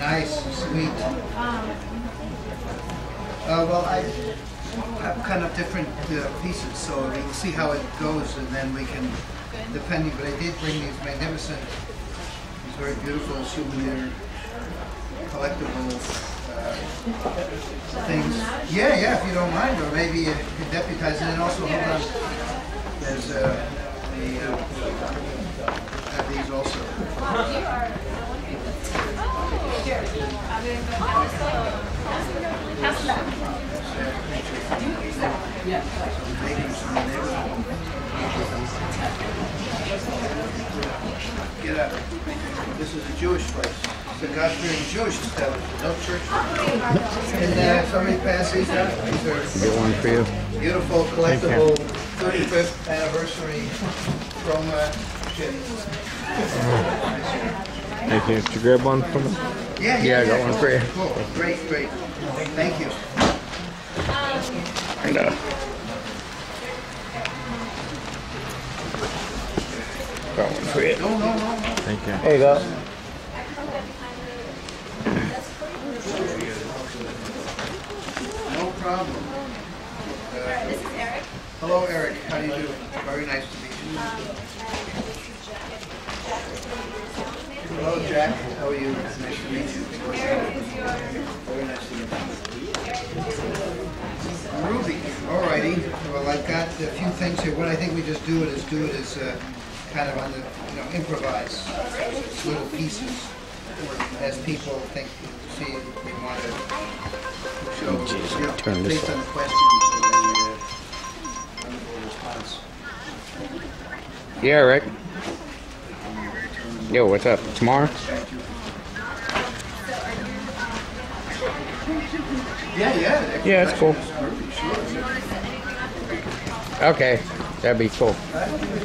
Nice, sweet. Well, I have kind of different pieces, so we'll see how it goes, and then we can, depending. But I did bring these magnificent, these very beautiful souvenir, collectible things. Yeah, if you don't mind, or maybe you could deputize, and then also hold on. There's these also. Get up. This is a Jewish place. It's a God-fearing Jewish establishment, no church. And somebody pass these out. These are get one for you. Beautiful, collectible 35th anniversary Roma shit. Thank you. Did you grab one from them? Yeah, I got one for you. Cool. Great. Thank you. And got one for you. No. Thank you. There you go. No problem. This is Eric. Hello, Eric. How do you do? Very nice to meet you. Hello, Jack. How are you? Nice to meet you. Very nice to meet you. Ruby. Alrighty. Well, I've got a few things here. What I think we just do it is kind of on the, improvise little pieces as people think, see, they want to show, turn this based on the off. questions and the response. Yeah, Rick. Yo, what's up? Tomorrow? Yeah. Yeah, it's cool. Sure. Okay, that'd be cool.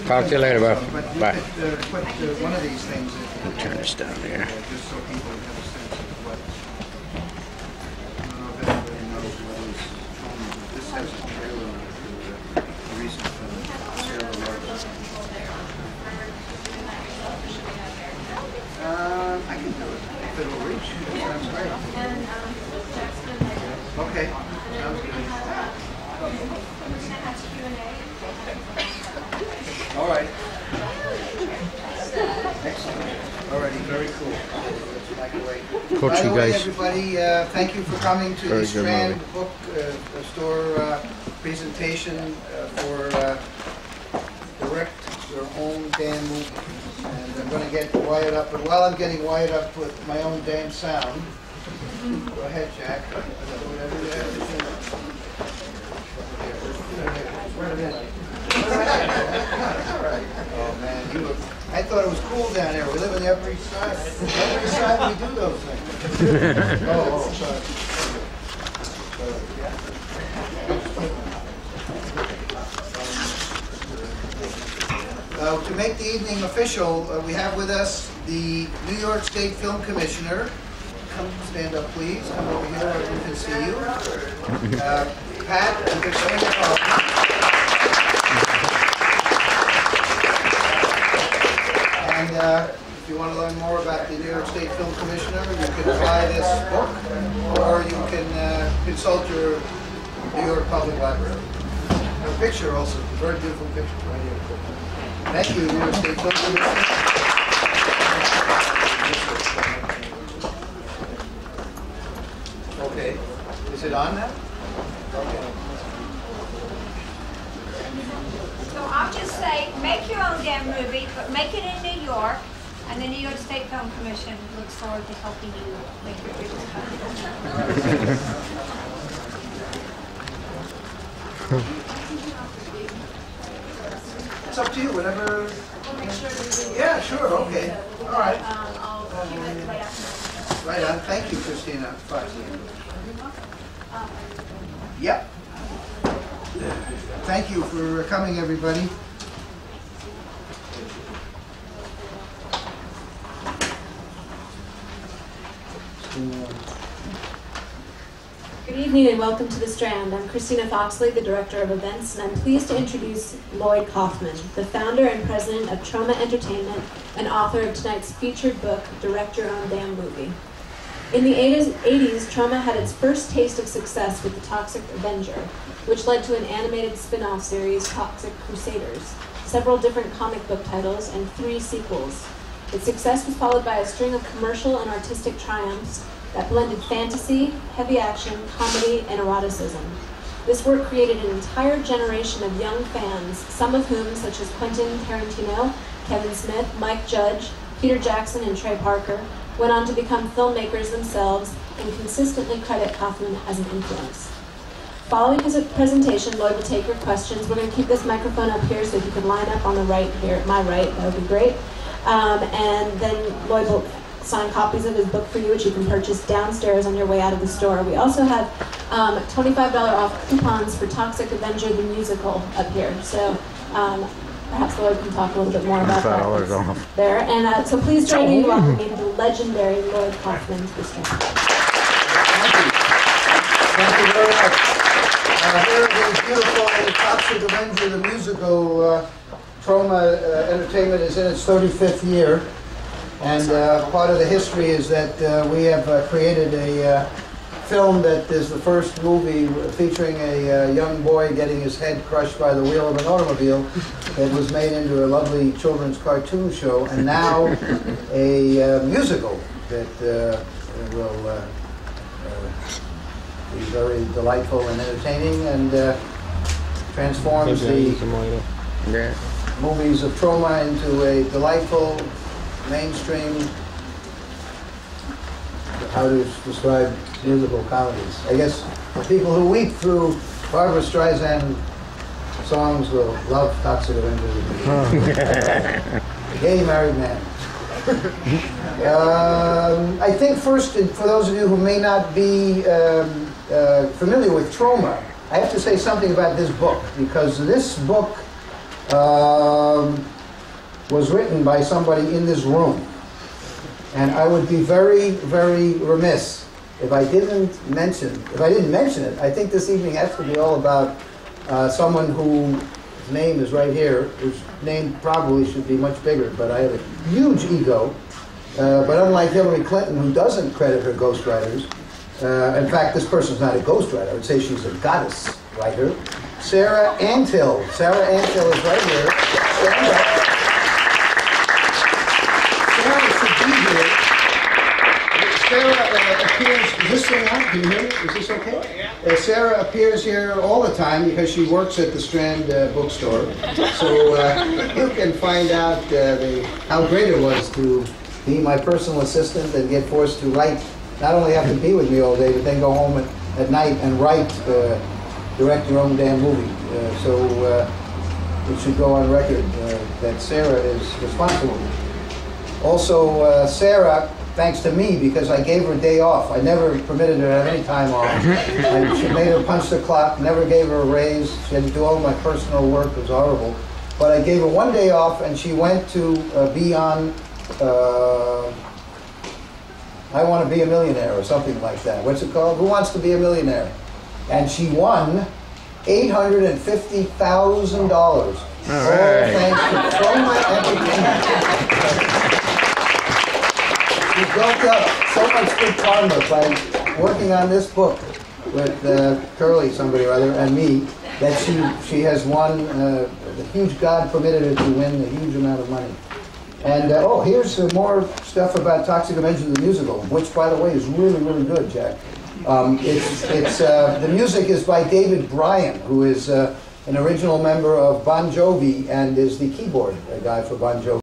Talk to you later, bud. Bye. Put one of these things in. I'll turn this down here. Just so people have a sense of what. I don't know if everybody knows what is. This has a trailer to the recent Sarah Rose. I can do it if it'll reach. That sounds great. Okay, sounds good. All right. Excellent. All righty, very cool. That's my way. Coach, By the you way, guys. everybody, thank you for coming to Very the good Strand movie. Book Store presentation for Direct Your Own Damn Movie. And I'm going to get wired up, but while I'm getting wired up with my own damn sound, go ahead, Jack. Whatever you have to do. Oh man, I thought it was cool down there. We live on the Upper East Side. Every side we do those things. Sorry. To make the evening official, we have with us the New York State Film Commissioner. Come stand up, please. Come over here where we can see you. Pat, you can stand up. And if you want to learn more about the New York State Film Commissioner, you can buy this book, or you can consult your New York Public Library. A picture also, a very beautiful picture right here. Thank you, New York State Film Commissioner. Okay, is it on now? Okay. So I'll just say, make your own damn movie, but make it in New York, and the New York State Film Commission looks forward to helping you make your dreams come true. It's up to you, whatever. Yeah, sure, okay. All right. I'll keep it right after. Right on. Thank you, Christina. Bye. Yep. Thank you for coming, everybody. Good evening and welcome to The Strand. I'm Christina Foxley, the Director of Events, and I'm pleased to introduce Lloyd Kaufman, the founder and president of Trauma Entertainment and author of tonight's featured book, Direct Your Own Damn Movie. In the 80s, Troma had its first taste of success with The Toxic Avenger, which led to an animated spin-off series, Toxic Crusaders, several different comic book titles, and 3 sequels. Its success was followed by a string of commercial and artistic triumphs that blended fantasy, heavy action, comedy, and eroticism. This work created an entire generation of young fans, some of whom, such as Quentin Tarantino, Kevin Smith, Mike Judge, Peter Jackson, and Trey Parker, went on to become filmmakers themselves and consistently credit Kaufman as an influence. Following his presentation, Lloyd will take your questions. We're going to keep this microphone up here, so if you could line up on the right here, my right, that would be great. And then Lloyd will sign copies of his book for you, which you can purchase downstairs on your way out of the store. We also have $25 off coupons for Toxic Avenger the Musical up here. So perhaps Lloyd can talk a little bit more about that. $5 off. There. And so please join me in welcoming the legendary Lloyd Kaufman to the stage. Thank you very much. Here it is, beautiful Toxic Avenger the Musical. Troma Entertainment is in its 35th year, and part of the history is that we have created a film that is the first movie featuring a young boy getting his head crushed by the wheel of an automobile that was made into a lovely children's cartoon show, and now a musical that will be very delightful and entertaining and transforms the movies of Troma into a delightful, mainstream, how to describe musical comedies. I guess the people who weep through Barbra Streisand songs will love Toxic Avenger. Gay married man. I think first, for those of you who may not be familiar with Troma, I have to say something about this book, because this book was written by somebody in this room. And I would be very, very remiss if I didn't mention it. I think this evening has to be all about someone whose name is right here, whose name probably should be much bigger, but I have a huge ego. But unlike Hillary Clinton, who doesn't credit her ghostwriters, in fact, this person's not a ghostwriter. I would say she's a goddess writer. Sarah Antill. Sarah Antill is right here. Stand up. Sarah should be here. Sarah appears, is this thing on? Can you hear me? Is this okay? Sarah appears here all the time because she works at the Strand bookstore. So you can find out how great it was to be my personal assistant and get forced to write, not only have to be with me all day, but then go home at night and write, direct your own damn movie. So it should go on record that Sarah is responsible. Also, Sarah, thanks to me, because I gave her a day off. I never permitted her to have any time off. She made her punch the clock, never gave her a raise. She had to do all my personal work. It was horrible. But I gave her one day off, and she went to be on I Want to Be a Millionaire or something like that. What's it called? Who Wants to Be a Millionaire? And she won $850,000. All right. Thanks to Troma Entertainment. She built up so much good karma by working on this book with Curly, somebody or other, and me, that she has won, the huge God permitted her to win a huge amount of money. And, oh, here's more stuff about Toxic Avenger the Musical, which, by the way, is really, really good, Jack. The music is by David Bryan, who is an original member of Bon Jovi and is the keyboard guy for Bon Jovi.